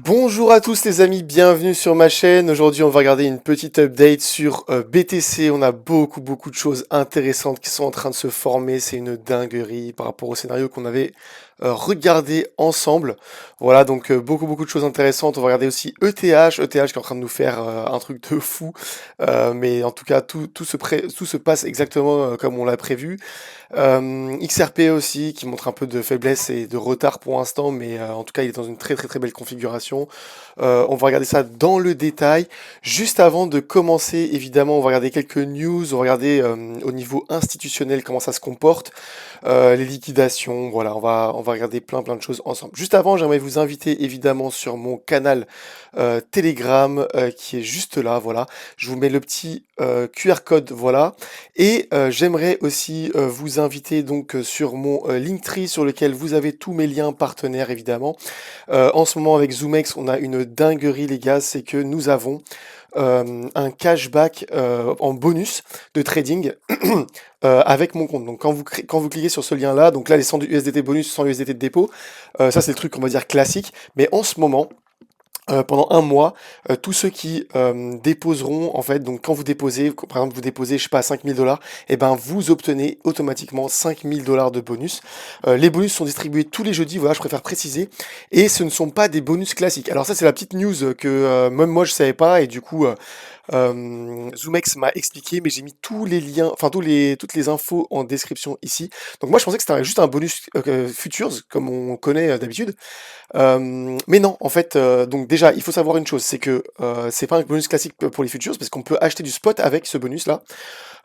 Bonjour à tous les amis, bienvenue sur ma chaîne. Aujourd'hui, on va regarder une petite update sur BTC. On a beaucoup de choses intéressantes qui sont en train de se former. C'est une dinguerie par rapport au scénario qu'on avait regardé ensemble. Voilà, donc beaucoup de choses intéressantes. On va regarder aussi ETH qui est en train de nous faire un truc de fou. Mais en tout cas, tout se passe exactement comme on l'a prévu. XRP aussi, qui montre un peu de faiblesse et de retard pour l'instant, mais en tout cas, il est dans une très belle configuration. On va regarder ça dans le détail. Juste avant de commencer, évidemment, on va regarder quelques news, on va regarder au niveau institutionnel comment ça se comporte, les liquidations, voilà, on va regarder plein de choses ensemble. Juste avant, j'aimerais vous inviter évidemment sur mon canal Telegram qui est juste là, voilà. Je vous mets le petit QR code, voilà. Et j'aimerais aussi vous inviter donc sur mon Linktree sur lequel vous avez tous mes liens partenaires évidemment. En ce moment avec ZoomX, on a une dinguerie les gars, c'est que nous avons un cashback en bonus de trading avec mon compte. Donc quand vous cliquez sur ce lien-là, donc là les 100 USDT bonus, 100 USDT de dépôt, ça c'est le truc on va dire classique. Mais en ce moment, pendant un mois, tous ceux qui déposeront, en fait, donc quand vous déposez, par exemple vous déposez, je sais pas, 5 000 $, et ben vous obtenez automatiquement 5 000 $ de bonus. Les bonus sont distribués tous les jeudis, voilà, je préfère préciser, et ce ne sont pas des bonus classiques. Alors ça c'est la petite news que même moi je savais pas, et du coup ZoomX m'a expliqué, mais j'ai mis tous les liens, enfin toutes les infos en description ici. Donc moi je pensais que c'était juste un bonus Futures, comme on connaît d'habitude. Mais non, en fait, donc déjà, il faut savoir une chose, c'est que c'est pas un bonus classique pour les futures, parce qu'on peut acheter du spot avec ce bonus-là.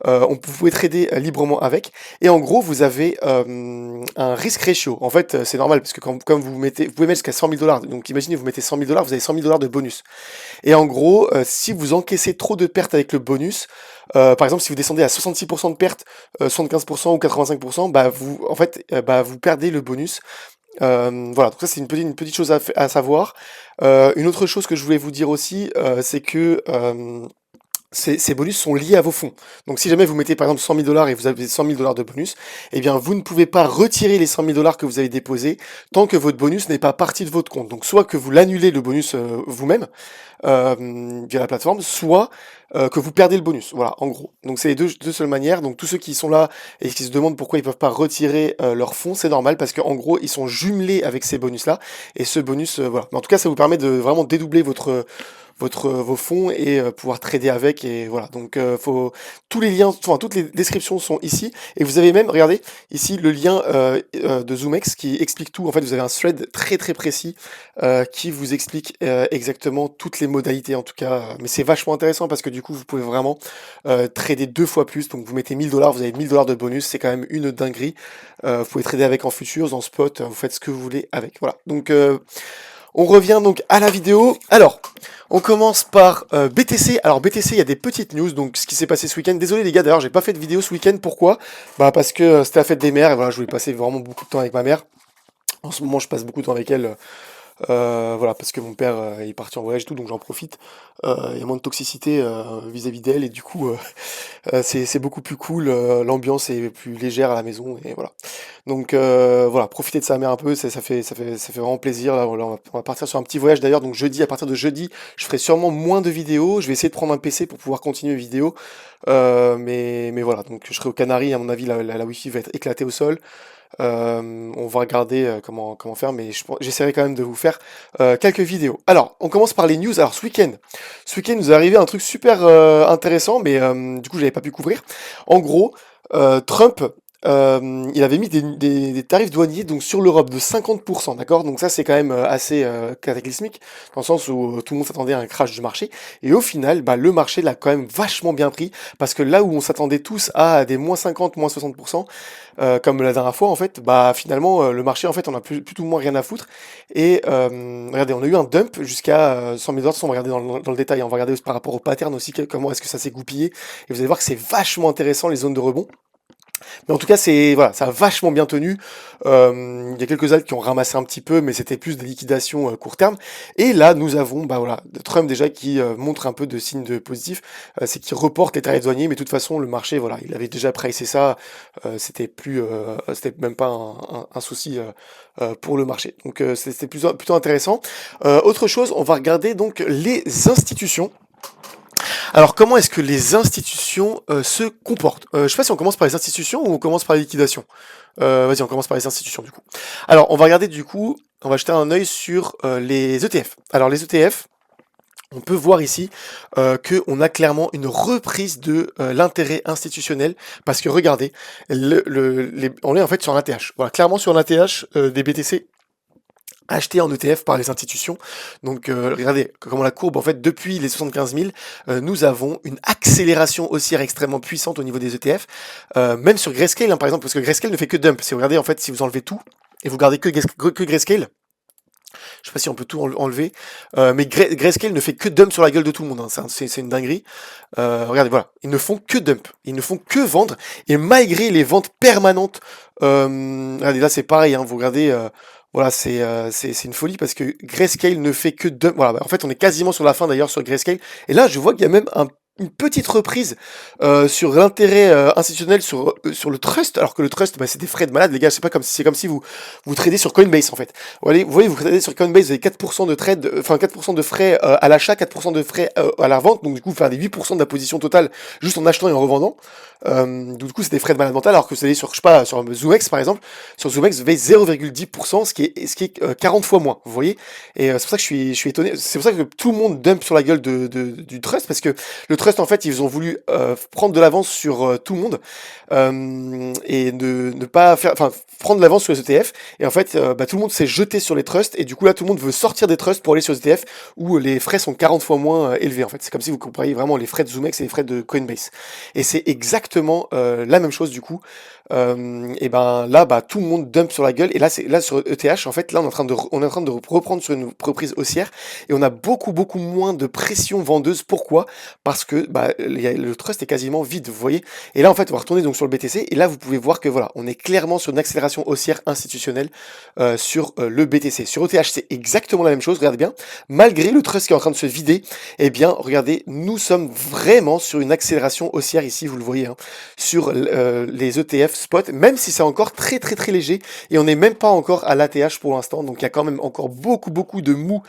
Vous pouvez trader librement avec. Et en gros, vous avez un risk ratio. En fait, c'est normal, parce que comme vous mettez, vous pouvez mettre jusqu'à 100 000 $. Donc imaginez, vous mettez 100 000 $, vous avez 100 000 $ de bonus. Et en gros, si vous encaissez trop de pertes avec le bonus, par exemple, si vous descendez à 66% de pertes, 75% ou 85%, bah vous, en fait, bah vous perdez le bonus. Voilà, donc ça c'est une petite chose à savoir. Une autre chose que je voulais vous dire aussi, c'est que ces bonus sont liés à vos fonds. Donc si jamais vous mettez par exemple 100 000 $ et vous avez 100 000 $ de bonus, eh bien vous ne pouvez pas retirer les 100 000 $ que vous avez déposés tant que votre bonus n'est pas parti de votre compte. Donc soit que vous l'annulez le bonus vous-même via la plateforme, soit que vous perdez le bonus. Voilà, en gros. Donc c'est les deux seules manières. Donc tous ceux qui sont là et qui se demandent pourquoi ils peuvent pas retirer leurs fonds, c'est normal parce qu'en gros ils sont jumelés avec ces bonus-là. Et ce bonus, voilà. Mais en tout cas, ça vous permet de vraiment dédoubler vos fonds et pouvoir trader avec et voilà donc faut tous les liens, enfin toutes les descriptions sont ici et vous avez même regardez ici le lien de ZoomX qui explique tout. En fait vous avez un thread très précis qui vous explique exactement toutes les modalités en tout cas, mais c'est vachement intéressant parce que du coup vous pouvez vraiment trader deux fois plus. Donc vous mettez 1 000 $, vous avez 1 000 $ de bonus, c'est quand même une dinguerie. Vous pouvez trader avec en futures, en spot, vous faites ce que vous voulez avec, voilà. Donc on revient donc à la vidéo. Alors, on commence par BTC. Alors BTC, il y a des petites news, donc ce qui s'est passé ce week-end. Désolé les gars, d'ailleurs, j'ai pas fait de vidéo ce week-end. Pourquoi? Bah parce que c'était la fête des mères et voilà, je voulais passer vraiment beaucoup de temps avec ma mère. En ce moment, je passe beaucoup de temps avec elle. Voilà, parce que mon père est parti en voyage et tout, donc j'en profite. Il y a moins de toxicité vis-à-vis d'elle et du coup, c'est beaucoup plus cool. L'ambiance est plus légère à la maison et voilà. Donc voilà, profiter de sa mère un peu, ça fait vraiment plaisir. Là, voilà, on va partir sur un petit voyage d'ailleurs. Donc jeudi, à partir de jeudi, je ferai sûrement moins de vidéos. Je vais essayer de prendre un PC pour pouvoir continuer mes vidéos. Mais voilà, donc je serai aux Canaries. À mon avis, la Wi-Fi va être éclatée au sol. On va regarder comment faire, mais j'essaierai quand même de vous faire quelques vidéos. Alors, on commence par les news. Alors, ce week-end nous est arrivé un truc super intéressant, mais du coup, j'avais pas pu couvrir. En gros, Trump, il avait mis des tarifs douaniers donc sur l'Europe de 50%, d'accord? Donc ça, c'est quand même assez cataclysmique, dans le sens où tout le monde s'attendait à un crash du marché. Et au final, bah, le marché l'a quand même vachement bien pris, parce que là où on s'attendait tous à des moins 50, moins 60%, comme la dernière fois, en fait, bah finalement, le marché, en fait, on a plus ou moins rien à foutre. Et regardez, on a eu un dump jusqu'à 100 000 $. On va regarder dans le détail, on va regarder aussi par rapport au pattern aussi, comment est-ce que ça s'est goupillé. Et vous allez voir que c'est vachement intéressant, les zones de rebond. Mais en tout cas, voilà, ça a vachement bien tenu. Il y a quelques alts qui ont ramassé un petit peu, mais c'était plus des liquidations court terme. Et là, nous avons, bah voilà, Trump déjà qui montre un peu de signes de positif, c'est qu'il reporte les tarifs douaniers, mais de toute façon, le marché, voilà, il avait déjà pricé ça, c'était même pas un souci pour le marché. Donc c'était plutôt intéressant. Autre chose, on va regarder donc les institutions. Alors, comment est-ce que les institutions se comportent? Je sais pas si on commence par les institutions ou on commence par les liquidations. Vas-y, on commence par les institutions du coup. Alors, on va regarder du coup, on va jeter un œil sur les ETF. Alors, les ETF, on peut voir ici qu'on a clairement une reprise de l'intérêt institutionnel parce que regardez, on est en fait sur un ATH. Voilà, clairement sur un ATH des BTC acheté en ETF par les institutions. Donc regardez comment la courbe, en fait, depuis les 75 000, nous avons une accélération haussière extrêmement puissante au niveau des ETF, même sur Grayscale, hein, par exemple, parce que Grayscale ne fait que dump. Si vous regardez, en fait, si vous enlevez tout, et vous gardez que Grayscale, je sais pas si on peut tout enlever, mais Grayscale ne fait que dump sur la gueule de tout le monde, hein. C'est une dinguerie. Regardez, voilà, ils ne font que dump, ils ne font que vendre, et malgré les ventes permanentes, regardez, là c'est pareil, hein, vous regardez, voilà, c'est une folie parce que Grayscale ne fait que dump. Voilà, bah, en fait, on est quasiment sur la fin d'ailleurs sur Grayscale, et là je vois qu'il y a même une petite reprise sur l'intérêt institutionnel sur le trust, alors que le trust, bah, c'est des frais de malade, les gars. C'est comme si vous tradez sur Coinbase en fait. Vous voyez, vous tradez sur Coinbase, vous avez 4% de trade, enfin 4% de frais à l'achat, 4% de frais à la vente, donc du coup vous perdez 8% de la position totale juste en achetant et en revendant. Du coup c'est des frais de malade mental, alors que vous allez sur, je sais pas, sur ZoomX par exemple, sur ZoomX vous avez 0,10%, ce qui est 40 fois moins, vous voyez. Et c'est pour ça que je suis étonné, c'est pour ça que tout le monde dump sur la gueule du trust, parce que le trust, en fait, ils ont voulu prendre de l'avance sur tout le monde et ne pas faire, enfin, prendre de l'avance sur les ETF. Et en fait, bah, tout le monde s'est jeté sur les trusts. Et du coup, là, tout le monde veut sortir des trusts pour aller sur les ETF où les frais sont 40 fois moins élevés. En fait, c'est comme si vous compariez vraiment les frais de ZoomX et les frais de Coinbase. Et c'est exactement la même chose du coup. Et ben là, bah, tout le monde dump sur la gueule. Et là sur ETH, en fait, là, on est en train de reprendre sur une reprise haussière. Et on a beaucoup moins de pression vendeuse. Pourquoi? Parce que bah, le trust est quasiment vide, vous voyez. Et là, en fait, on va retourner donc sur le BTC. Et là, vous pouvez voir que voilà, on est clairement sur une accélération haussière institutionnelle sur le BTC. Sur ETH, c'est exactement la même chose. Regardez bien. Malgré le trust qui est en train de se vider, eh bien, regardez, nous sommes vraiment sur une accélération haussière ici, vous le voyez, hein, sur les ETF spot, même si c'est encore très léger. Et on n'est même pas encore à l'ATH pour l'instant. Donc, il y a quand même encore beaucoup de mou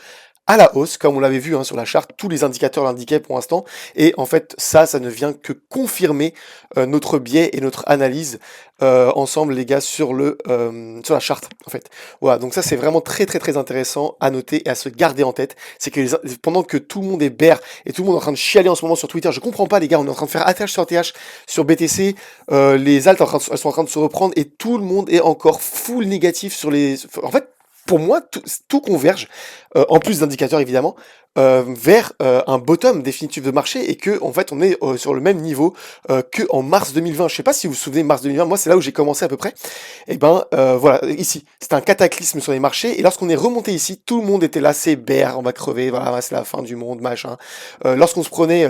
à la hausse, comme on l'avait vu hein, sur la charte, tous les indicateurs l'indiquaient pour l'instant, et en fait ça ne vient que confirmer notre biais et notre analyse ensemble les gars sur sur la charte en fait. Voilà, donc ça c'est vraiment très intéressant à noter et à se garder en tête, c'est que pendant que tout le monde est bear et tout le monde est en train de chialer en ce moment sur Twitter, je comprends pas les gars, on est en train de faire ATH sur ATH sur BTC, les alts elles sont en train de se reprendre et tout le monde est encore full négatif sur les... En fait, pour moi, tout converge, en plus d'indicateurs évidemment, vers un bottom définitif de marché et que en fait on est sur le même niveau que en mars 2020. Je sais pas si vous vous souvenez, mars 2020, moi c'est là où j'ai commencé à peu près. Et ben voilà, ici, c'était un cataclysme sur les marchés et lorsqu'on est remonté ici, tout le monde était là, c'est bear, on va crever, voilà, c'est la fin du monde, machin. Lorsqu'on se prenait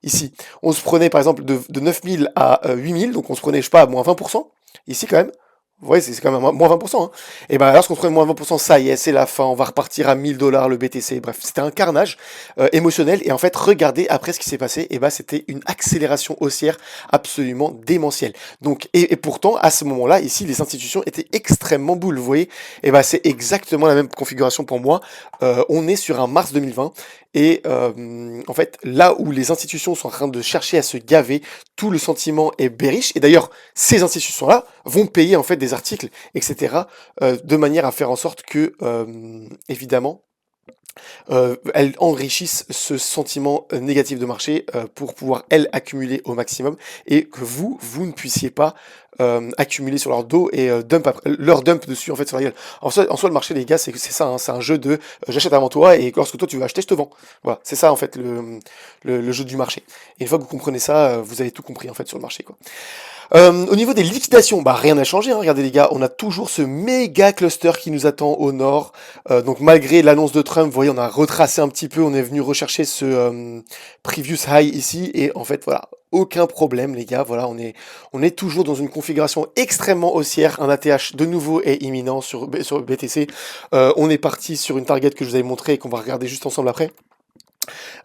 ici, on se prenait par exemple de 9000 à 8000, donc on se prenait, je sais pas, à moins 20%, ici quand même. Vous voyez, c'est quand même moins 20%. Hein. Et ben lorsqu'on se prend moins 20%, ça y est, c'est la fin, on va repartir à 1000 $ le BTC. Bref, c'était un carnage émotionnel. Et en fait, regardez après ce qui s'est passé, et ben c'était une accélération haussière absolument démentielle. Donc, et pourtant, à ce moment-là, ici, les institutions étaient extrêmement boules. Vous voyez, et ben c'est exactement la même configuration pour moi. On est sur un mars 2020. Et en fait, là où les institutions sont en train de chercher à se gaver, tout le sentiment est bearish. Et d'ailleurs, ces institutions-là vont payer en fait des articles, etc., de manière à faire en sorte que, évidemment, elles enrichissent ce sentiment négatif de marché pour pouvoir, elles, accumuler au maximum et que vous ne puissiez pas accumuler sur leur dos et leur dump dessus en fait sur la gueule. En soi, le marché, les gars, c'est ça, hein, c'est un jeu de j'achète avant toi et lorsque toi tu veux acheter, je te vends. Voilà, c'est ça en fait le jeu du marché. Et une fois que vous comprenez ça, vous avez tout compris en fait sur le marché, quoi. Au niveau des liquidations, bah rien n'a changé, hein. Regardez les gars, on a toujours ce méga cluster qui nous attend au nord. Donc malgré l'annonce de Trump, vous voyez, on a retracé un petit peu, on est venu rechercher ce previous high ici, et en fait voilà, aucun problème les gars, voilà, on est toujours dans une configuration extrêmement haussière, un ATH de nouveau est imminent sur BTC. On est parti sur une target que je vous avais montré et qu'on va regarder juste ensemble après.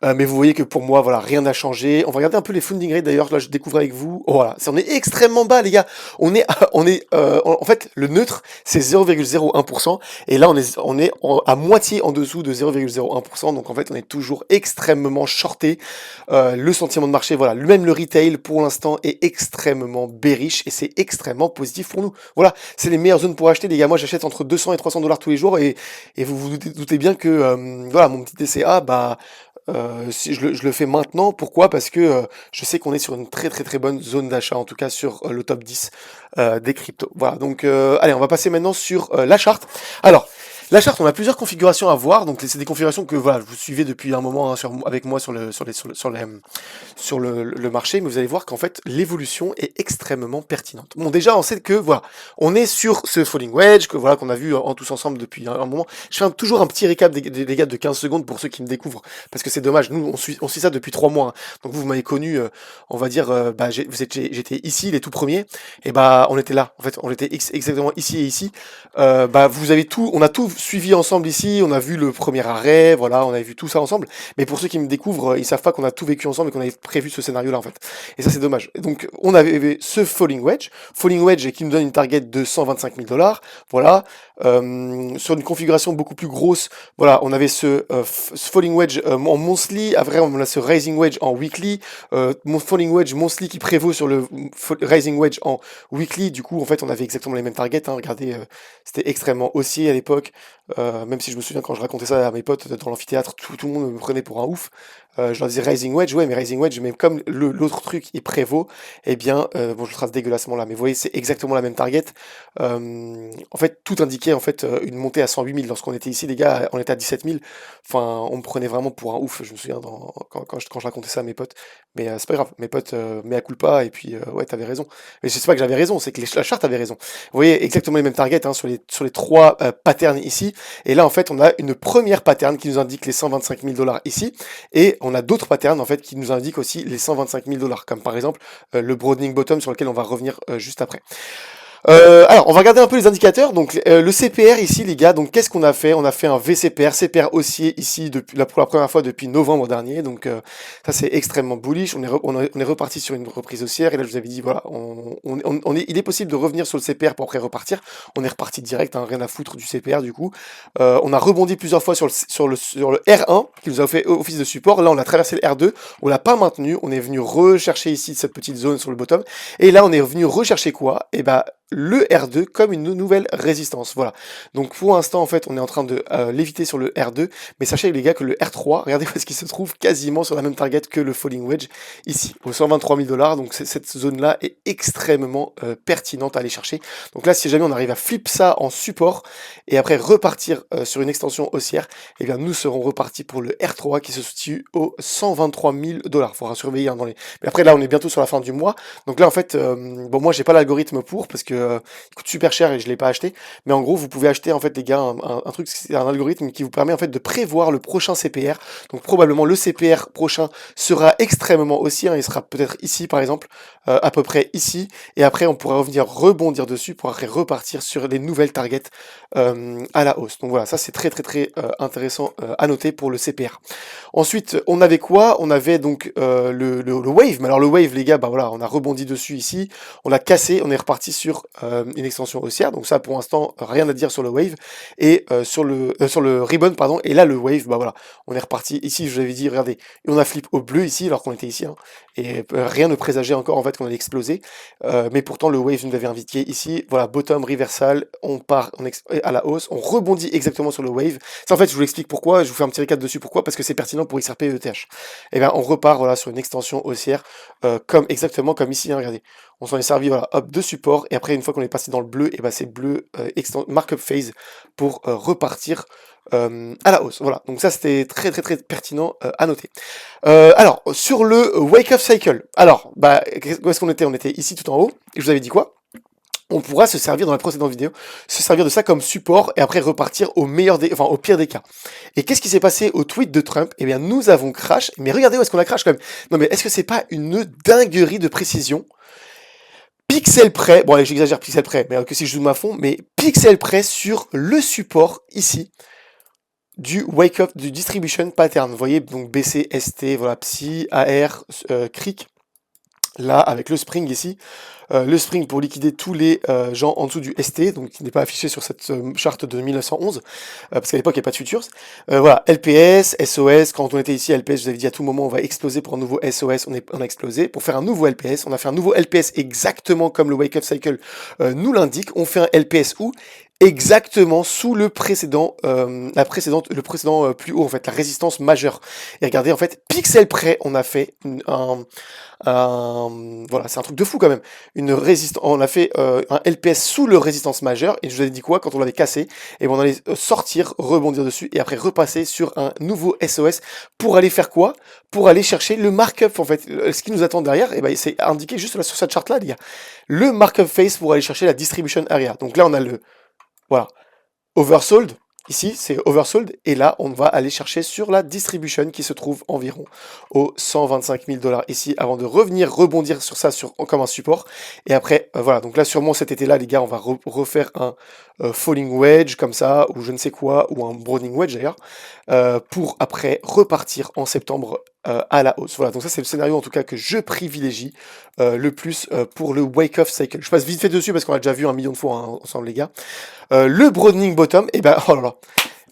Mais vous voyez que pour moi, voilà, rien n'a changé. On va regarder un peu les funding rates d'ailleurs. Là, je découvre avec vous. Oh, voilà, on est extrêmement bas, les gars. En fait, le neutre, c'est 0,01%. Et là, à moitié en dessous de 0,01%. Donc, en fait, on est toujours extrêmement shorté. Le sentiment de marché, voilà, même le retail, pour l'instant, est extrêmement bearish et c'est extrêmement positif pour nous. Voilà, c'est les meilleures zones pour acheter, les gars. Moi, j'achète entre 200 et 300 dollars tous les jours et vous vous doutez bien que, voilà, mon petit DCA, bah, si je le fais maintenant, pourquoi? Parce que je sais qu'on est sur une très très très bonne zone d'achat, en tout cas sur le top 10 des cryptos. Voilà, donc allez, on va passer maintenant sur la charte. Alors, la charte, on a plusieurs configurations à voir, donc c'est des configurations que voilà, vous suivez depuis un moment hein, avec moi sur le marché, mais vous allez voir qu'en fait l'évolution est extrêmement pertinente. Bon, déjà, on sait que voilà, on est sur ce falling wedge que voilà qu'on a vu en tous ensemble depuis un moment. Je fais toujours un petit récap des gars de 15 secondes pour ceux qui me découvrent, parce que c'est dommage. Nous, on suit ça depuis 3 mois, hein. Donc vous m'avez connu, on va dire, bah, j'étais ici les tout premiers, et bah on était là. En fait, on était exactement ici et ici. Bah on a tout suivi ensemble ici. On a vu le premier arrêt, voilà, on a vu tout ça ensemble. Mais pour ceux qui me découvrent, ils savent pas qu'on a tout vécu ensemble et qu'on avait prévu ce scénario-là en fait. Et ça c'est dommage. Et donc on avait ce falling wedge qui nous donne une target de 125 000 $. Voilà. Sur une configuration beaucoup plus grosse, voilà, on avait ce falling wedge en monthly. Après on a ce rising wedge en weekly. Mon falling wedge monthly qui prévaut sur le rising wedge en weekly. Du coup en fait on avait exactement les mêmes targets. Hein. Regardez, c'était extrêmement haussier à l'époque. Même si je me souviens quand je racontais ça à mes potes dans l'amphithéâtre, tout le monde me prenait pour un ouf. Je leur disais Rising Wedge, ouais, mais Rising Wedge, mais comme l'autre truc il prévaut, eh bien, bon, je le trace dégueulassement là, mais vous voyez, c'est exactement la même target. En fait, tout indiquait en fait une montée à 108 000. Lorsqu'on était ici, les gars, on était à 17 000. Enfin, on me prenait vraiment pour un ouf. Je me souviens quand je racontais ça à mes potes. Mais c'est pas grave, mes potes, mea culpa, et puis ouais, t'avais raison. Mais je sais pas que j'avais raison, c'est que la charte avait raison. Vous voyez exactement les mêmes targets hein, sur les trois patterns ici. Et là, en fait, on a une première pattern qui nous indique les 125 000 $ ici. Et on a d'autres patterns, en fait, qui nous indiquent aussi les 125 000 $. Comme par exemple, le broadening bottom sur lequel on va revenir juste après. Alors, on va regarder un peu les indicateurs. Donc, le CPR ici, les gars. Donc, qu'est-ce qu'on a fait? On a fait un VCPR, CPR haussier ici pour la première fois depuis novembre dernier. Donc, ça c'est extrêmement bullish. On est reparti sur une reprise haussière. Et là, je vous avais dit, voilà, il est possible de revenir sur le CPR pour après repartir. On est reparti direct, hein, rien à foutre du CPR du coup. On a rebondi plusieurs fois sur le R1 qui nous a fait office de support. Là, on a traversé le R2. On l'a pas maintenu. On est venu rechercher ici cette petite zone sur le bottom. Et là, on est venu rechercher quoi? Et bah le R2 comme une nouvelle résistance. Voilà. Donc pour l'instant, en fait, on est en train de l'éviter sur le R2, mais sachez les gars que le R3, regardez où est-ce qu'il se trouve quasiment sur la même target que le falling wedge ici, aux 123 000 $. Donc cette zone-là est extrêmement pertinente à aller chercher. Donc là, si jamais on arrive à flip ça en support et après repartir sur une extension haussière, eh bien nous serons repartis pour le R3 qui se situe aux 123 000 $. Faudra surveiller hein, Mais après là, on est bientôt sur la fin du mois. Donc là, en fait, bon, moi j'ai pas l'algorithme parce que il coûte super cher et je l'ai pas acheté. Mais en gros, vous pouvez acheter en fait les gars un truc, c'est un algorithme qui vous permet en fait de prévoir le prochain CPR. Donc probablement le CPR prochain sera extrêmement haussier. Hein, il sera peut-être ici par exemple, à peu près ici. Et après, on pourra revenir rebondir dessus pour après repartir sur les nouvelles targets à la hausse. Donc voilà, ça c'est très très très intéressant à noter pour le CPR. Ensuite, on avait quoi? On avait donc le wave. Mais alors le wave, les gars, bah voilà, on a rebondi dessus ici. On l'a cassé, on est reparti sur une extension haussière. Donc ça, pour l'instant, rien à dire sur le wave. Et sur le ribbon, pardon. Et là, le wave, bah voilà, on est reparti. Ici, je vous avais dit, regardez, on a flip au bleu ici, alors qu'on était ici. Hein, et rien ne présageait encore en fait qu'on allait exploser. Mais pourtant, le wave nous avait indiqué ici, voilà, bottom reversal, on part à la hausse, on rebondit exactement sur le wave. Ça, en fait, je vous l'explique pourquoi, je vous fais un petit récap dessus. Pourquoi? Parce que c'est pertinent pour XRP et ETH. Et bien, on repart voilà, sur une extension haussière, exactement comme ici, hein, regardez. On s'en est servi, voilà, hop, de support, et après, une fois qu'on est passé dans le bleu, et ben c'est bleu, markup phase, pour repartir à la hausse. Voilà, donc ça, c'était très, très, très pertinent à noter. Alors, sur le wake-up cycle, alors, bah, où est-ce qu'on était? On était ici tout en haut, et je vous avais dit quoi? on pourra se servir dans la précédente vidéo, se servir de ça comme support et après repartir au meilleur des, enfin au pire des cas. Et qu'est-ce qui s'est passé au tweet de Trump? Eh bien, nous avons crash, mais regardez où est-ce qu'on a crash quand même. Non mais est-ce que c'est pas une dinguerie de précision? Pixel près, bon allez j'exagère pixel près, mais que si je zoome à fond, mais pixel près sur le support ici du wake up du distribution pattern. Vous voyez donc BC, ST, voilà, Psi, AR, CRIC. Là, avec le Spring ici, le Spring pour liquider tous les gens en dessous du ST, donc qui n'est pas affiché sur cette charte de 1911, parce qu'à l'époque, il n'y a pas de futures. Voilà, LPS, SOS, quand on était ici, LPS, je vous avais dit à tout moment, on va exploser pour un nouveau SOS, on a explosé. Pour faire un nouveau LPS, on a fait un nouveau LPS exactement comme le Wake Up Cycle nous l'indique. On fait un LPS où exactement sous le précédent, le précédent plus haut, en fait, la résistance majeure. Et regardez, en fait, pixel près, on a fait voilà, c'est un truc de fou quand même. On a fait un LPS sous le résistance majeure, et je vous avais dit quoi quand on l'avait cassé? Et on allait sortir, rebondir dessus, et après repasser sur un nouveau SOS pour aller faire quoi? Pour aller chercher le markup, en fait. Ce qui nous attend derrière, et ben, c'est indiqué juste là sur cette charte là, les gars. Le markup phase pour aller chercher la distribution area. Donc là, on a le, voilà, oversold. Ici, c'est oversold, et là, on va aller chercher sur la distribution qui se trouve environ aux 125 000 $ ici, avant de revenir rebondir sur ça comme un support. Et après, voilà, donc là, sûrement cet été-là, les gars, on va refaire un falling wedge comme ça, ou je ne sais quoi, ou un broadening wedge d'ailleurs, pour après repartir en septembre à la hausse. Voilà, donc ça, c'est le scénario en tout cas que je privilégie le plus pour le wake-off cycle. Je passe vite fait dessus parce qu'on a déjà vu 1 million de fois hein, ensemble, les gars. Le broadening bottom, et ben, oh là là,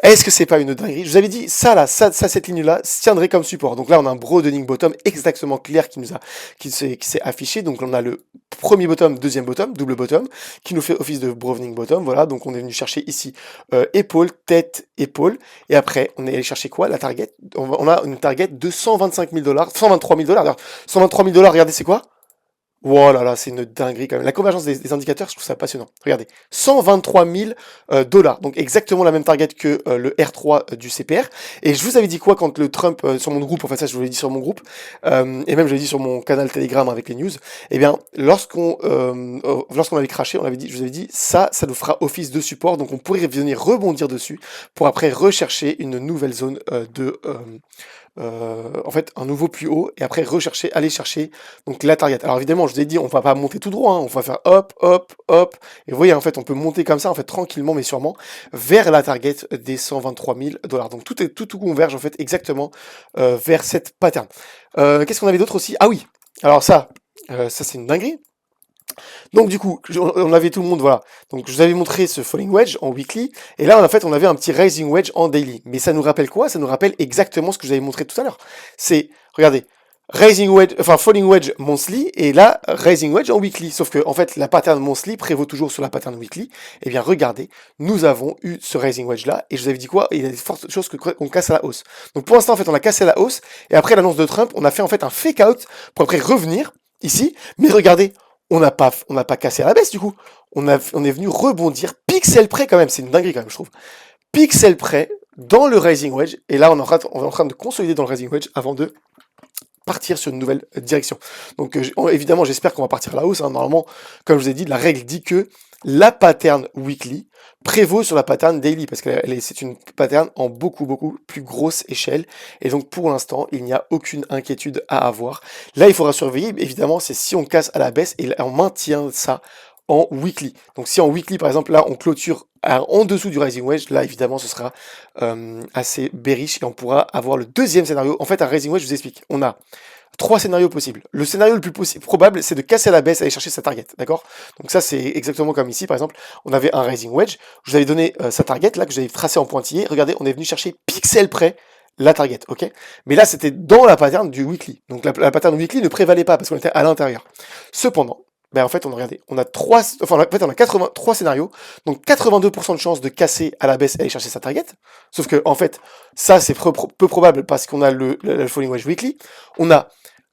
est-ce que c'est pas une dinguerie? Je vous avais dit, ça là, cette ligne-là, tiendrait comme support. Donc là, on a un broadening bottom exactement clair qui s'est affiché. Donc on a le premier bottom, deuxième bottom, double bottom, qui nous fait office de broadening bottom. Voilà, donc on est venu chercher ici épaule, tête, épaule. Et après, on est allé chercher quoi? La target. On a une target de 125 000 $, 123 000 $. D'ailleurs, 123 000 $, regardez, c'est quoi? Oh là là, c'est une dinguerie quand même. La convergence des indicateurs, je trouve ça passionnant. Regardez, 123 000 $. Donc exactement la même target que le R3 du CPR. Et je vous avais dit quoi quand le Trump, sur mon groupe, en fait ça je vous l'ai dit sur mon groupe, et même je l'ai dit sur mon canal Telegram avec les news, eh bien lorsqu'on avait craché, je vous avais dit, ça nous fera office de support, donc on pourrait venir rebondir dessus pour après rechercher une nouvelle zone en fait un nouveau plus haut et après aller chercher donc la target. Alors évidemment je vous ai dit on va pas monter tout droit, hein, on va faire hop hop hop et vous voyez en fait on peut monter comme ça en fait tranquillement mais sûrement vers la target des 123 000 $. Donc tout converge en fait exactement vers cette pattern. Qu'est-ce qu'on avait d'autre aussi? Ah oui, alors ça c'est une dinguerie. Donc du coup, on avait tout le monde, voilà. Donc je vous avais montré ce falling wedge en weekly, et là en fait on avait un petit rising wedge en daily. Mais ça nous rappelle quoi? Ça nous rappelle exactement ce que je vous avais montré tout à l'heure. C'est, regardez, rising wedge, enfin falling wedge monthly, et là rising wedge en weekly. Sauf que en fait la pattern monthly prévaut toujours sur la pattern weekly. Et bien regardez, nous avons eu ce rising wedge là, et je vous avais dit quoi? Il y a des fortes choses qu'on casse à la hausse. Donc pour l'instant en fait on a cassé à la hausse, et après l'annonce de Trump, on a fait en fait un fake out pour après revenir ici. Mais regardez, on n'a pas cassé à la baisse du coup. On est venu rebondir pixel près quand même. C'est une dinguerie quand même, je trouve. Pixel près dans le rising wedge. Et là, on est en train de consolider dans le rising wedge avant de partir sur une nouvelle direction. Donc évidemment, j'espère qu'on va partir à la hausse. Hein. Normalement, comme je vous ai dit, la règle dit que la pattern weekly prévaut sur la pattern daily parce que c'est une pattern en beaucoup plus grosse échelle et donc pour l'instant il n'y a aucune inquiétude à avoir. Là il faudra surveiller évidemment, c'est si on casse à la baisse et on maintient ça en weekly. Donc si en weekly par exemple là on clôture en dessous du rising wedge, là évidemment ce sera assez bearish et on pourra avoir le deuxième scénario. En fait un rising wedge, je vous explique, on a 3 scénarios possibles. Le scénario le plus probable, c'est de casser à la baisse et aller chercher sa target, d'accord? Donc ça, c'est exactement comme ici, par exemple, on avait un rising wedge, je vous avais donné sa target, là, que j'avais tracé en pointillé, regardez, on est venu chercher pixel près la target, ok? Mais là, c'était dans la pattern du weekly. Donc la pattern weekly ne prévalait pas, parce qu'on était à l'intérieur. Cependant, ben en fait, on a 83 scénarios, donc 82% de chances de casser à la baisse et aller chercher sa target. Sauf que, en fait, ça, c'est peu probable parce qu'on a le falling wedge weekly. On a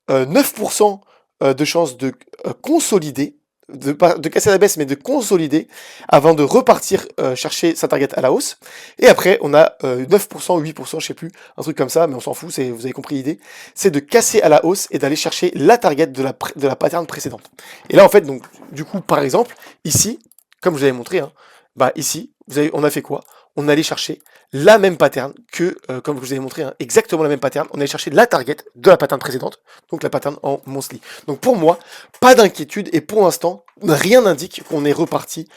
9% de chances de consolider de casser à la baisse, mais de consolider avant de repartir chercher sa target à la hausse. Et après, on a 9%, 8%, je sais plus, un truc comme ça, mais on s'en fout, vous avez compris l'idée. C'est de casser à la hausse et d'aller chercher la target de la pattern précédente. Et là, en fait, donc, du coup, par exemple, ici, comme je vous avais montré, hein, bah ici, on a fait quoi? On allait chercher la même pattern que, comme je vous avais montré, hein, exactement la même pattern. On allait chercher la target de la pattern précédente, donc la pattern en monthly. Donc pour moi, pas d'inquiétude et pour l'instant, rien n'indique qu'on est reparti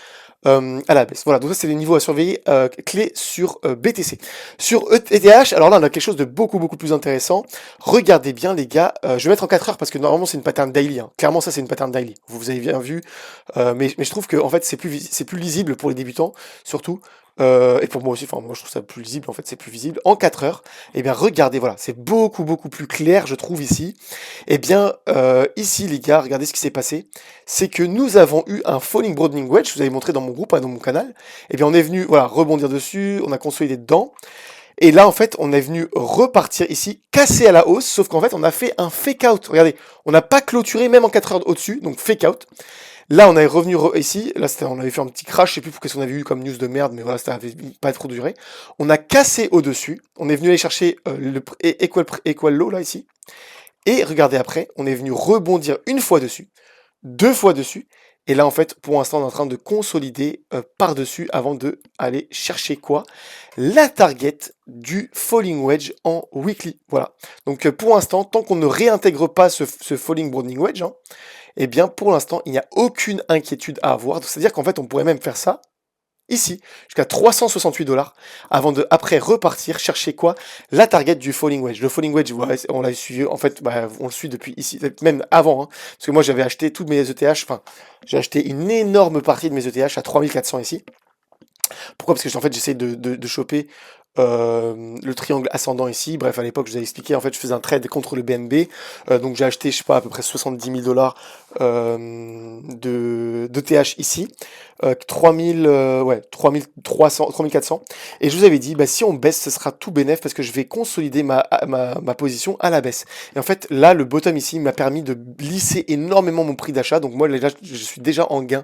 à la baisse. Voilà, donc ça c'est les niveaux à surveiller clés sur BTC. Sur ETH, alors là on a quelque chose de beaucoup plus intéressant. Regardez bien les gars, je vais mettre en 4 heures parce que normalement c'est une pattern daily. Hein. Clairement ça c'est une pattern daily. Vous avez bien vu, mais je trouve que en fait c'est plus lisible pour les débutants surtout. Et pour moi aussi, enfin moi je trouve ça plus lisible, en fait c'est plus visible. En 4 heures, eh bien regardez, voilà, c'est beaucoup plus clair je trouve ici. Eh bien ici les gars, regardez ce qui s'est passé. C'est que nous avons eu un falling broadening wedge, je vous avais montré dans mon groupe, hein, dans mon canal. Eh bien on est venu voilà, rebondir dessus, on a consolidé dedans. Et là en fait on est venu repartir ici, casser à la hausse, sauf qu'en fait on a fait un fake out. Regardez, on n'a pas clôturé même en 4 heures au-dessus, donc fake out. Là, on est revenu ici. Là, on avait fait un petit crash. Je sais plus qu'est-ce qu'on avait eu comme news de merde, mais voilà, ça avait pas trop duré. On a cassé au-dessus. On est venu aller chercher le equal low, là, ici. Et regardez après, on est venu rebondir une fois dessus, deux fois dessus. Et là, en fait, pour l'instant, on est en train de consolider par-dessus avant de aller chercher quoi? La target du falling wedge en weekly. Voilà. Donc, pour l'instant, tant qu'on ne réintègre pas ce falling broadening wedge, hein, eh bien, pour l'instant, il n'y a aucune inquiétude à avoir. C'est-à-dire qu'en fait, on pourrait même faire ça ici, jusqu'à 368 $ avant de, après, repartir chercher quoi? La target du falling wedge. Le falling wedge, ouais, on l'a suivi, en fait, bah, on le suit depuis ici, même avant, hein, parce que moi, j'avais acheté toutes mes ETH, enfin, j'ai acheté une énorme partie de mes ETH à 3400 ici. Pourquoi? Parce que en fait, j'essaie de choper le triangle ascendant ici. Bref, à l'époque, je vous avais expliqué, en fait, je faisais un trade contre le BNB. Donc, j'ai acheté, je sais pas, à peu près 70 000 $ de TH ici. 3000, ouais, 3300, 3400. Et je vous avais dit, bah, si on baisse, ce sera tout bénef parce que je vais consolider ma position à la baisse. Et en fait, là, le bottom ici m'a permis de lisser énormément mon prix d'achat. Donc, moi, là, je suis déjà en gain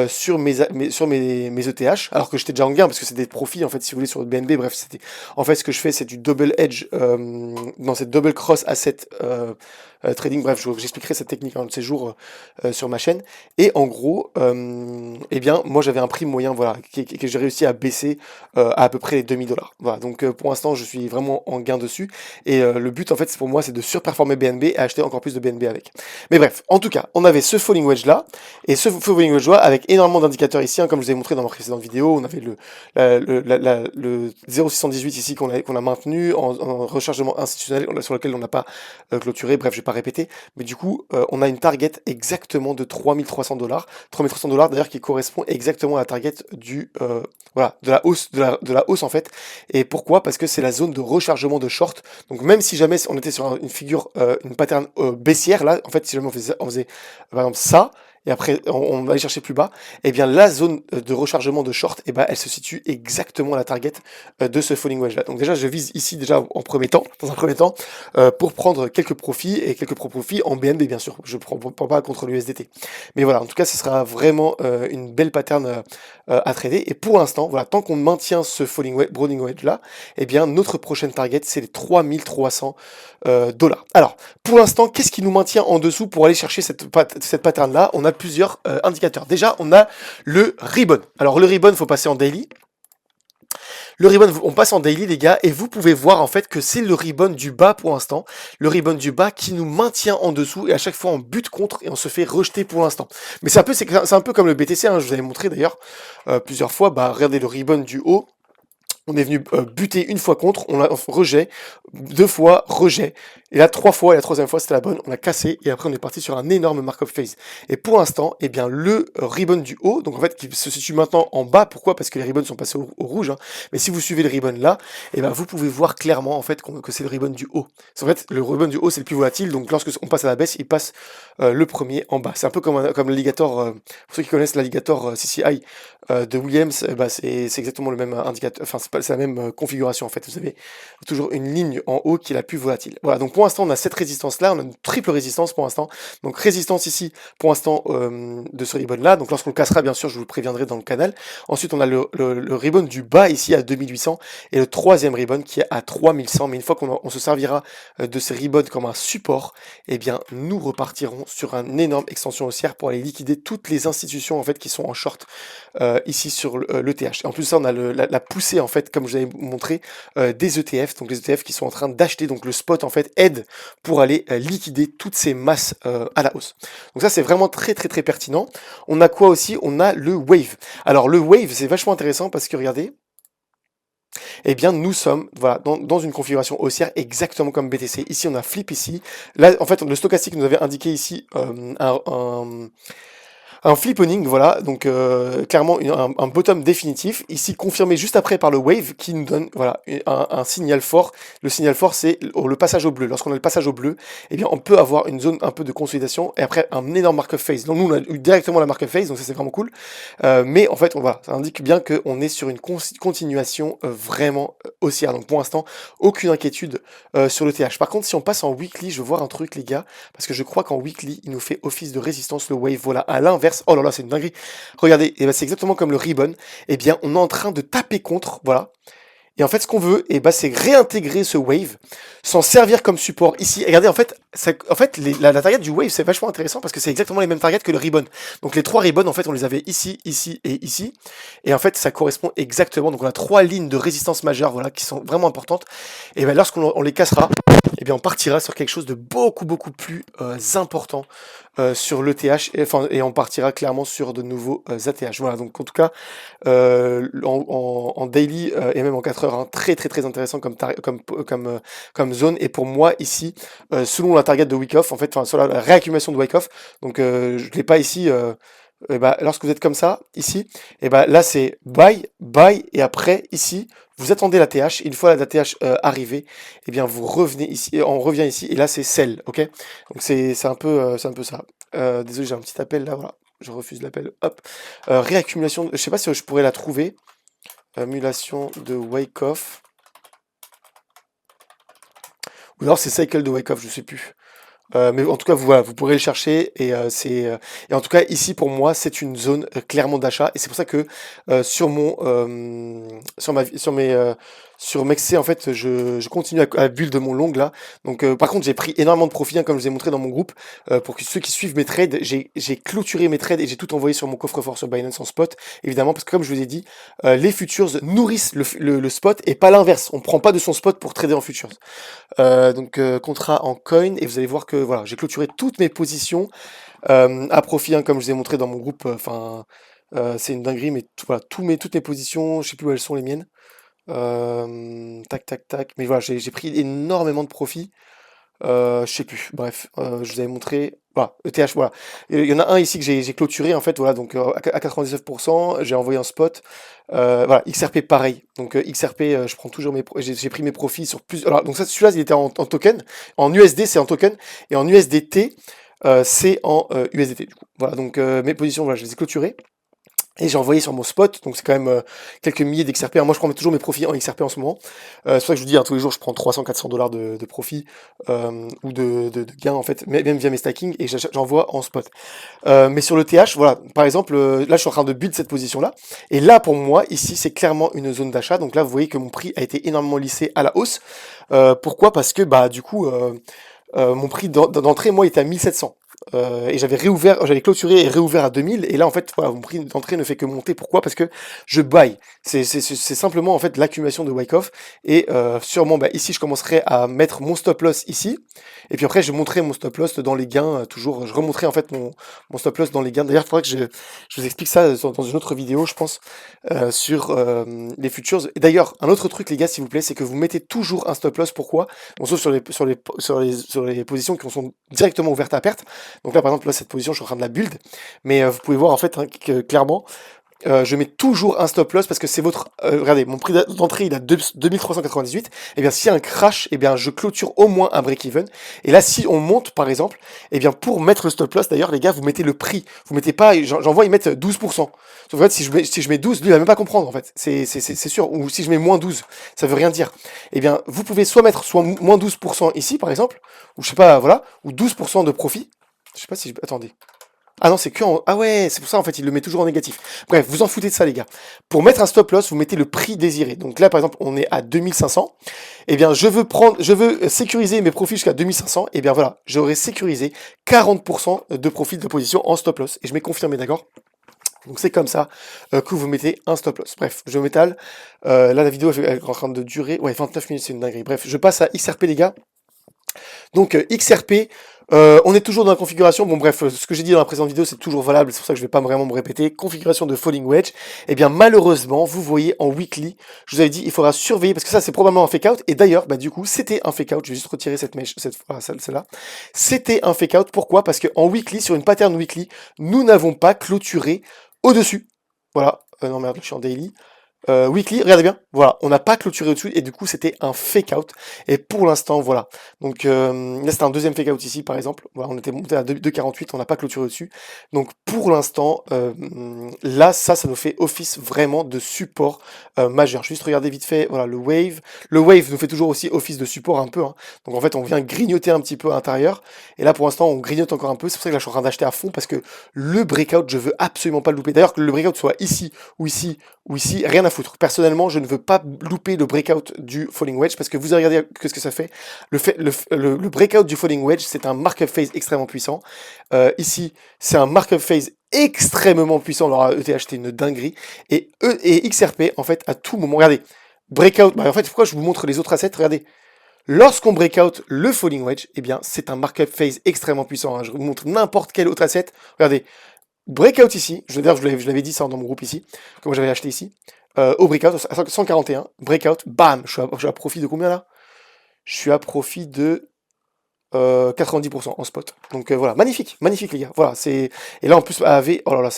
sur mes ETH, alors que j'étais déjà en gain parce que c'est des profits, en fait, si vous voulez, sur le BNB. Bref, c'était, en fait, ce que je fais, c'est du double edge dans cette double cross asset trading. Bref, j'expliquerai cette technique un de ces jours sur ma chaîne. Et en gros, eh bien, moi j'avais un prix moyen, voilà, que j'ai réussi à baisser à peu près les 2000 $. Voilà, donc pour l'instant, je suis vraiment en gain dessus. Et le but, en fait, pour moi, c'est de surperformer BNB et acheter encore plus de BNB avec. Mais bref, en tout cas, on avait ce falling wedge là, et ce falling wedge là, avec énormément d'indicateurs ici, hein, comme je vous ai montré dans ma précédente vidéo. On avait le 0,618 ici qu'on a maintenu en rechargement institutionnel sur lequel on n'a pas clôturé. Bref, je vais pas répéter, mais du coup, on a une target exactement de 3300 $. 3300 $ d'ailleurs qui correspond exactement à la target du voilà, de la hausse en fait. Et pourquoi? Parce que c'est la zone de rechargement de short. Donc même si jamais on était sur une figure, une pattern baissière, là, en fait, si jamais on faisait par exemple ça, et après on va aller chercher plus bas, et bien la zone de rechargement de short, et ben elle se situe exactement à la target de ce falling wedge là. Donc déjà je vise ici déjà en premier temps, dans un premier temps, pour prendre quelques profits et quelques profits en BNB bien sûr. Je prends pas contre l'USDT. Mais voilà, en tout cas ce sera vraiment une belle pattern à trader. Et pour l'instant, voilà, tant qu'on maintient ce broadening wedge là, eh bien notre prochaine target c'est les 3300 $. Alors pour l'instant, qu'est-ce qui nous maintient en dessous pour aller chercher cette pattern là? On a plusieurs indicateurs. Déjà, on a le ribbon. Alors le ribbon, faut passer en daily. Le ribbon, on passe en daily les gars, et vous pouvez voir en fait que c'est le ribbon du bas pour l'instant, le ribbon du bas qui nous maintient en dessous, et à chaque fois on bute contre et on se fait rejeter pour l'instant. Mais c'est un peu comme le BTC, hein, je vous avais montré d'ailleurs plusieurs fois. Bah regardez le ribbon du haut. On est venu buter une fois contre, on a rejet, deux fois rejet, et là 3 fois, et la troisième fois c'était la bonne, on a cassé, et après on est parti sur un énorme markup phase. Et pour l'instant, eh bien le ribbon du haut, donc en fait qui se situe maintenant en bas, pourquoi? Parce que les ribbons sont passés au rouge, hein. Mais si vous suivez le ribbon là, eh bien vous pouvez voir clairement en fait que c'est le ribbon du haut. En fait le ribbon du haut c'est le plus volatile, donc lorsque on passe à la baisse, il passe le premier en bas. C'est un peu comme l'alligator, pour ceux qui connaissent l'alligator CCI de Williams, bah, c'est exactement le même indicateur, enfin c'est la même configuration en fait. Vous avez toujours une ligne en haut qui est la plus volatile. Voilà, donc pour l'instant on a cette résistance là, on a une triple résistance pour l'instant. Donc résistance ici pour l'instant de ce ribbon là. Donc lorsqu'on le cassera, bien sûr, je vous le préviendrai dans le canal. Ensuite on a le ribbon du bas ici à 2800 et le troisième ribbon qui est à 3100. Mais une fois qu'on se servira de ces ribbons comme un support, eh bien nous repartirons sur une énorme extension haussière pour aller liquider toutes les institutions en fait qui sont en short ici sur l'ETH. Et en plus de ça, on a la poussée en fait, comme je vous avais montré, des ETF, donc les ETF qui sont en train d'acheter, donc le spot en fait aide pour aller liquider toutes ces masses à la hausse. Donc ça c'est vraiment très très très pertinent. On a quoi aussi? On a le Wave. Alors le Wave c'est vachement intéressant parce que regardez, eh bien nous sommes voilà, dans une configuration haussière exactement comme BTC. Ici on a flip ici. Là en fait le stochastique nous avait indiqué ici un flippening, voilà, donc clairement un bottom définitif, ici confirmé juste après par le wave qui nous donne voilà, un signal fort. Le signal fort c'est le passage au bleu. Lorsqu'on a le passage au bleu, eh bien on peut avoir une zone un peu de consolidation et après un énorme mark of phase. Donc nous on a eu directement la mark of phase, donc ça c'est vraiment cool. Mais en fait voilà, ça indique bien qu'on est sur une continuation vraiment haussière. Donc pour l'instant, aucune inquiétude sur le TH. Par contre, si on passe en weekly, je veux voir un truc les gars, parce que je crois qu'en weekly, il nous fait office de résistance le wave. Voilà, à l'inverse. Oh là là, c'est une dinguerie. Regardez, et ben c'est exactement comme le ribbon. Eh bien, on est en train de taper contre, voilà. Et en fait, ce qu'on veut, eh ben, c'est réintégrer ce wave, s'en servir comme support ici. Et regardez, en fait, la target du wave, c'est vachement intéressant parce que c'est exactement les mêmes targets que le ribbon. Donc les trois ribbons, en fait, on les avait ici, ici et ici. Et en fait, ça correspond exactement. Donc on a trois lignes de résistance majeure, voilà, qui sont vraiment importantes. Et bien, lorsqu'on les cassera, eh bien, on partira sur quelque chose de beaucoup, beaucoup plus important sur l'ETH. Et on partira clairement sur de nouveaux ATH. Voilà, donc en tout cas, en daily et même en 4 heures, hein, très très très intéressant comme zone. Et pour moi ici, selon la target de Wyckoff, en fait, enfin sur la réaccumulation de Wyckoff, donc je l'ai pas ici. Et bah, lorsque vous êtes comme ça, ici, et bah, là c'est buy, buy, et après ici, vous attendez la TH, et une fois la TH arrivée, et bien vous revenez ici, on revient ici, et là c'est sell, ok? Donc c'est un peu ça. Désolé, j'ai un petit appel là, voilà. Je refuse l'appel, hop. Réaccumulation, je sais pas si je pourrais la trouver. Émulation de Wyckoff. Ou alors c'est cycle de Wyckoff, je sais plus. Mais en tout cas, voilà, vous pourrez le chercher et en tout cas ici pour moi c'est une zone clairement d'achat et c'est pour ça que sur mon sur Mexc en fait je continue à build mon long là. Donc par contre j'ai pris énormément de profit hein, comme je vous ai montré dans mon groupe pour que ceux qui suivent mes trades, j'ai clôturé mes trades et j'ai tout envoyé sur mon coffre-fort sur Binance en spot évidemment parce que comme je vous ai dit les futures nourrissent le spot et pas l'inverse. On prend pas de son spot pour trader en futures. Donc contrat en coin et vous allez voir que voilà j'ai clôturé toutes mes positions à profit hein, comme je vous ai montré dans mon groupe enfin c'est une dinguerie mais voilà toutes mes positions je sais plus où elles sont les miennes tac tac tac mais voilà j'ai pris énormément de profit je sais plus bref je vous avais montré voilà ETH voilà il y en a un ici que j'ai clôturé en fait voilà donc à 99% j'ai envoyé un spot voilà XRP pareil donc XRP je prends toujours j'ai pris mes profits sur plus alors donc ça celui-là il était en token en USD c'est en token et en USDT c'est en USDT du coup voilà donc mes positions voilà je les ai clôturées et j'ai envoyé sur mon spot, donc c'est quand même quelques milliers d'XRP. Moi, je prends toujours mes profits en XRP en ce moment. C'est pour ça que je vous dis, hein, tous les jours, je prends 300-400 $ de profit ou de gains, en fait, même via mes stacking, et j'envoie en spot. Mais sur le TH, voilà, par exemple, là, je suis en train de build cette position-là. Et là, pour moi, ici, c'est clairement une zone d'achat. Donc là, vous voyez que mon prix a été énormément lissé à la hausse. Pourquoi? Parce que, bah, du coup, mon prix d'entrée, moi, était à 1700. Et j'avais clôturé et réouvert à 2000. Et là, en fait, voilà, mon prix d'entrée ne fait que monter. Pourquoi? Parce que je buy. C'est simplement, en fait, l'accumulation de Wyckoff. Et sûrement, bah, ici, je commencerai à mettre mon stop loss ici. Et puis après, je montrerai mon stop loss dans les gains. Toujours, je remonterai, en fait, mon stop loss dans les gains. D'ailleurs, il faudrait que je vous explique ça dans une autre vidéo, je pense, sur les futures. Et d'ailleurs, un autre truc, les gars, s'il vous plaît, c'est que vous mettez toujours un stop loss. Pourquoi? Bon, sauf sur les positions qui sont directement ouvertes à perte. Donc là, par exemple, là, cette position, je suis en train de la build. Mais vous pouvez voir, en fait, hein, que clairement, je mets toujours un stop loss parce que c'est votre... regardez, mon prix d'entrée, il a 2398. Et bien, s'il y a un crash, et bien, je clôture au moins un break-even. Et là, si on monte, par exemple, et bien, pour mettre le stop loss, d'ailleurs, les gars, vous mettez le prix. Vous mettez pas... J'en vois, ils mettent 12%. En fait, si je mets 12, lui, il va même pas comprendre, en fait. C'est sûr. Ou si je mets moins 12, ça veut rien dire. Et bien, vous pouvez soit mettre soit moins 12% ici, par exemple, ou je sais pas, voilà, ou 12% de profit. Je sais pas si... Attendez. Ah non, c'est que en... Ah ouais, c'est pour ça, en fait, il le met toujours en négatif. Bref, vous en foutez de ça, les gars. Pour mettre un stop loss, vous mettez le prix désiré. Donc là, par exemple, on est à 2500. Eh bien, je veux sécuriser mes profits jusqu'à 2500. Eh bien, voilà, j'aurai sécurisé 40% de profit de position en stop loss. Et je mets confirmé, d'accord? Donc c'est comme ça que vous mettez un stop loss. Bref, je m'étale. Là, la vidéo elle est en train de durer. Ouais, 29 minutes, c'est une dinguerie. Bref, je passe à XRP, les gars. Donc XRP, on est toujours dans la configuration, bon bref, ce que j'ai dit dans la précédente vidéo, c'est toujours valable, c'est pour ça que je vais pas vraiment me répéter. Configuration de falling wedge, et bien malheureusement, vous voyez en weekly, je vous avais dit, il faudra surveiller, parce que ça c'est probablement un fake out, et d'ailleurs, bah du coup, c'était un fake out, je vais juste retirer cette mèche, celle-là. C'était un fake out, pourquoi? Parce qu'en weekly, sur une pattern weekly, nous n'avons pas clôturé au-dessus. Voilà, non merde, je suis en daily. Weekly, regardez bien, voilà, on n'a pas clôturé au-dessus et du coup c'était un fake out. Et pour l'instant, voilà. Donc là c'était un deuxième fake out ici par exemple. Voilà, on était monté à 2,48, on n'a pas clôturé au-dessus. Donc pour l'instant, là ça nous fait office vraiment de support majeur. Je vais juste regarder vite fait, voilà, le wave. Le wave nous fait toujours aussi office de support un peu. Hein. Donc en fait on vient grignoter un petit peu à l'intérieur. Et là pour l'instant on grignote encore un peu. C'est pour ça que là je suis en train d'acheter à fond parce que le breakout, je veux absolument pas le louper. D'ailleurs que le breakout soit ici ou ici ou ici, rien à foutre. Personnellement, je ne veux pas louper le breakout du falling wedge parce que vous regardez ce que ça fait. Le breakout du falling wedge, c'est un markup phase extrêmement puissant. Ici, c'est un markup phase extrêmement puissant. Alors, ETH, c'était une dinguerie. Et XRP, en fait, à tout moment, regardez, breakout. Bah, en fait, pourquoi je vous montre les autres assets? Regardez. Lorsqu'on breakout le falling wedge, eh bien, c'est un markup phase extrêmement puissant. Hein. Je vous montre n'importe quel autre asset. Regardez, breakout ici, je l'avais dit ça dans mon groupe ici, que moi j'avais acheté ici, au breakout, à 141, breakout, bam, je suis à profit de combien là? Je suis à profit de 90% en spot. Donc voilà, magnifique, magnifique les gars. Voilà, c'est. Et là en plus AAV, oh là là,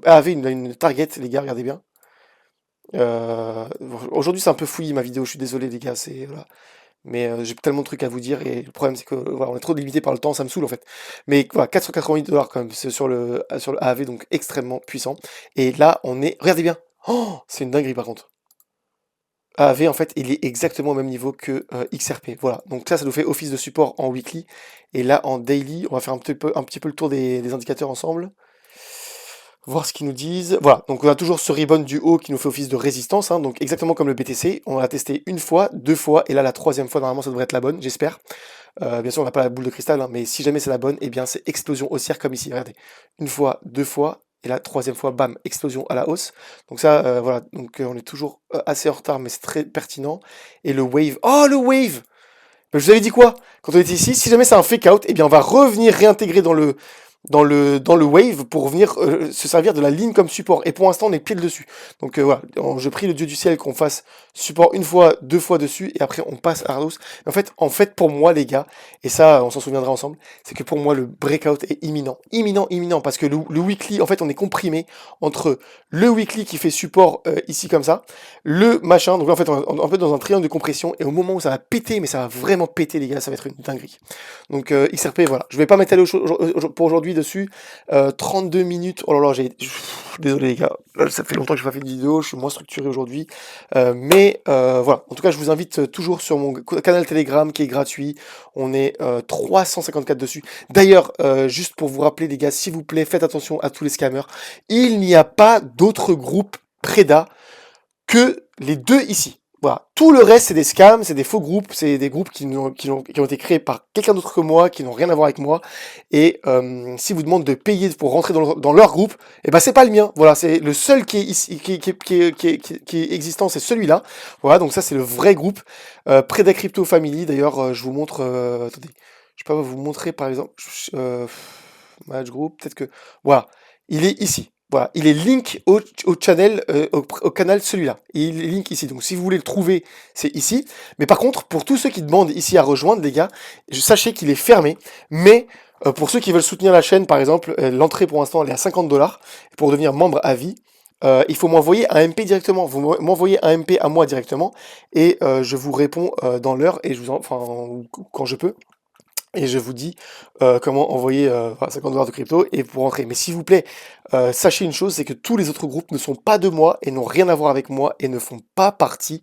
AAV une target, les gars, regardez bien. Aujourd'hui c'est un peu fouillis ma vidéo, je suis désolé les gars, c'est. Voilà. Mais j'ai tellement de trucs à vous dire et le problème c'est que voilà, on est trop limité par le temps, ça me saoule en fait. Mais voilà, 488$ quand même, c'est sur le AAV, donc extrêmement puissant. Et là, on est. Regardez bien! Oh, c'est une dinguerie par contre. AAV en fait, il est exactement au même niveau que XRP. Voilà, donc ça nous fait office de support en weekly. Et là, en daily, on va faire un petit peu le tour des indicateurs ensemble. Voir ce qu'ils nous disent. Voilà, donc on a toujours ce ribbon du haut qui nous fait office de résistance, hein, donc exactement comme le BTC. On l'a testé une fois, deux fois, et là la troisième fois, normalement ça devrait être la bonne, j'espère. Bien sûr, on n'a pas la boule de cristal, hein, mais si jamais c'est la bonne, eh bien c'est explosion haussière comme ici. Regardez, une fois, deux fois, et la troisième fois, bam, explosion à la hausse. Donc ça, voilà, donc on est toujours assez en retard, mais c'est très pertinent. Et le wave, oh le wave! Ben, je vous avais dit quoi? Quand on était ici, si jamais c'est un fake out, eh bien on va revenir réintégrer dans le wave pour venir se servir de la ligne comme support. Et pour l'instant, on est pile dessus. Donc voilà, je prie le Dieu du ciel qu'on fasse support une fois, deux fois dessus, et après on passe à Ardos. En fait, pour moi, les gars, et ça, on s'en souviendra ensemble, c'est que pour moi, le breakout est imminent. Imminent, imminent, parce que le weekly, en fait, on est comprimé entre le weekly qui fait support ici comme ça, le machin, donc là, en fait, on est un peu dans un triangle de compression, et au moment où ça va péter, mais ça va vraiment péter, les gars, ça va être une dinguerie. Donc XRP, voilà. Je vais pas m'étaler pour aujourd'hui dessus. 32 minutes. Oh là là, désolé les gars. Ça fait longtemps que je n'ai pas fait de vidéo. Je suis moins structuré aujourd'hui. Mais voilà. En tout cas, je vous invite toujours sur mon canal Telegram qui est gratuit. On est 354 dessus. D'ailleurs, juste pour vous rappeler les gars, s'il vous plaît, faites attention à tous les scammers. Il n'y a pas d'autres groupes Preda que les deux ici. Voilà. Tout le reste, c'est des scams, c'est des faux groupes, c'est des groupes qui ont été créés par quelqu'un d'autre que moi, qui n'ont rien à voir avec moi. Et si vous demandez de payer pour rentrer dans leur groupe, eh ben c'est pas le mien. Voilà, c'est le seul qui est ici, qui est existant, c'est celui-là. Voilà, donc ça c'est le vrai groupe. Preda Crypto Family. D'ailleurs, je vous montre. Attendez, je peux pas vous montrer par exemple. Match group, peut-être que. Voilà, il est ici. Voilà, il est link au channel, au canal celui-là. Il est link ici. Donc si vous voulez le trouver, c'est ici. Mais par contre, pour tous ceux qui demandent ici à rejoindre, les gars, sachez qu'il est fermé. Mais pour ceux qui veulent soutenir la chaîne, par exemple, l'entrée pour l'instant elle est à 50$. Pour devenir membre à vie, il faut m'envoyer un MP directement. Vous m'envoyez un MP à moi directement et je vous réponds dans l'heure et je vous enfin, quand je peux. Et je vous dis comment envoyer voilà, 50 dollars de crypto et pour rentrer. Mais s'il vous plaît, sachez une chose, c'est que tous les autres groupes ne sont pas de moi et n'ont rien à voir avec moi et ne font pas partie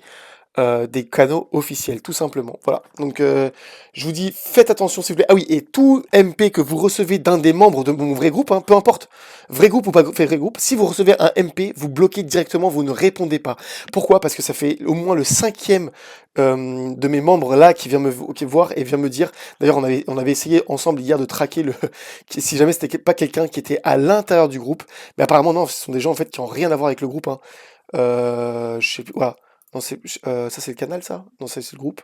des canaux officiels, tout simplement. Voilà. Donc, je vous dis, faites attention, s'il vous plaît. Ah oui, et tout MP que vous recevez d'un des membres de mon vrai groupe, hein, peu importe, vrai groupe ou pas vrai groupe, si vous recevez un MP, vous bloquez directement, vous ne répondez pas. Pourquoi? Parce que ça fait au moins le cinquième de mes membres là qui vient qui voir et vient me dire. D'ailleurs, on avait essayé ensemble hier de traquer si jamais c'était pas quelqu'un qui était à l'intérieur du groupe, mais apparemment non, ce sont des gens en fait qui ont rien à voir avec le groupe. Hein. Je sais plus. Voilà. Non, ça c'est le canal ça? Non, ça c'est le groupe?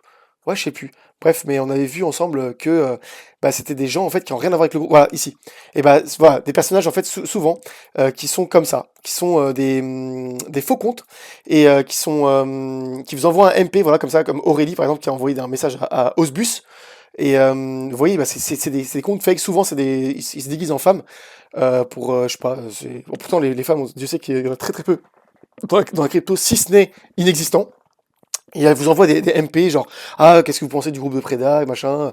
Ouais, je sais plus. Bref, mais on avait vu ensemble que bah, c'était des gens en fait qui ont rien à voir avec le groupe. Voilà, ici. Et bah voilà, des personnages en fait souvent qui sont comme ça, qui sont des faux comptes et qui vous envoient un MP, voilà comme ça, comme Aurélie par exemple qui a envoyé un message à Osbus. Et vous voyez, bah, c'est des comptes fake. Souvent, ils se déguisent en femmes pour, je sais pas. Bon, pourtant, les femmes, Dieu sait qu'il y en a très très peu dans la crypto, si ce n'est inexistant. Et elle vous envoie des MP, genre, ah, qu'est-ce que vous pensez du groupe de Preda, machin.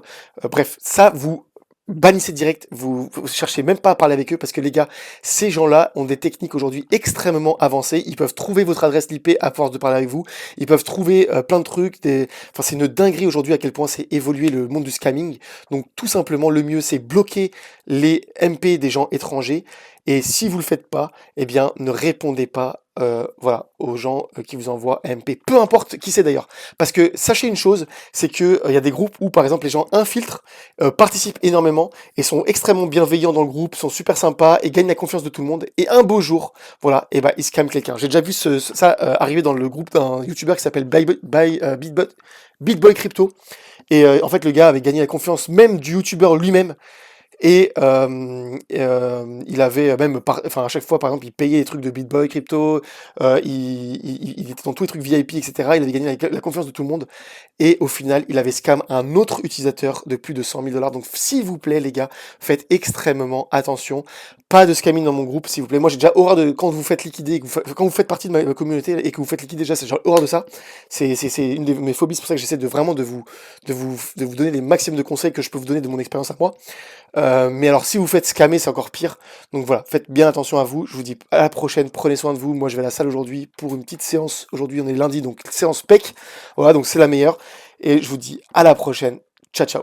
Bref, ça, vous bannissez direct, vous cherchez même pas à parler avec eux, parce que les gars, ces gens-là ont des techniques aujourd'hui extrêmement avancées. Ils peuvent trouver votre adresse IP à force de parler avec vous. Ils peuvent trouver plein de trucs. Enfin, c'est une dinguerie aujourd'hui à quel point c'est évolué le monde du scamming. Donc, tout simplement, le mieux, c'est bloquer les MP des gens étrangers. Et si vous le faites pas, eh bien, ne répondez pas voilà, aux gens qui vous envoient MP, peu importe qui c'est d'ailleurs. Parce que sachez une chose, c'est que il y a des groupes où par exemple les gens infiltrent, participent énormément et sont extrêmement bienveillants dans le groupe, sont super sympas et gagnent la confiance de tout le monde. Et un beau jour, voilà, et bah ils scamment quelqu'un. J'ai déjà vu ça arriver dans le groupe d'un YouTuber qui s'appelle BitBoy Crypto. Et en fait le gars avait gagné la confiance même du YouTuber lui-même. Et il avait même, enfin à chaque fois, par exemple, il payait les trucs de BitBoy, Crypto, il était dans tous les trucs VIP, etc. Il avait gagné la confiance de tout le monde. Et au final, il avait scam un autre utilisateur de plus de 100 000 dollars. Donc, s'il vous plaît, les gars, faites extrêmement attention. Pas de scamming dans mon groupe, s'il vous plaît. Moi, j'ai déjà horreur de quand vous faites liquider, quand vous faites partie de ma communauté et que vous faites liquider, déjà, c'est genre horreur de ça. C'est une de mes phobies. C'est pour ça que j'essaie de vraiment de vous donner les maximums de conseils que je peux vous donner de mon expérience à moi. Mais alors, si vous faites scammer, c'est encore pire. Donc voilà, faites bien attention à vous. Je vous dis à la prochaine. Prenez soin de vous. Moi, je vais à la salle aujourd'hui pour une petite séance. Aujourd'hui, on est lundi, donc séance PEC. Voilà, donc c'est la meilleure. Et je vous dis à la prochaine. Ciao, ciao.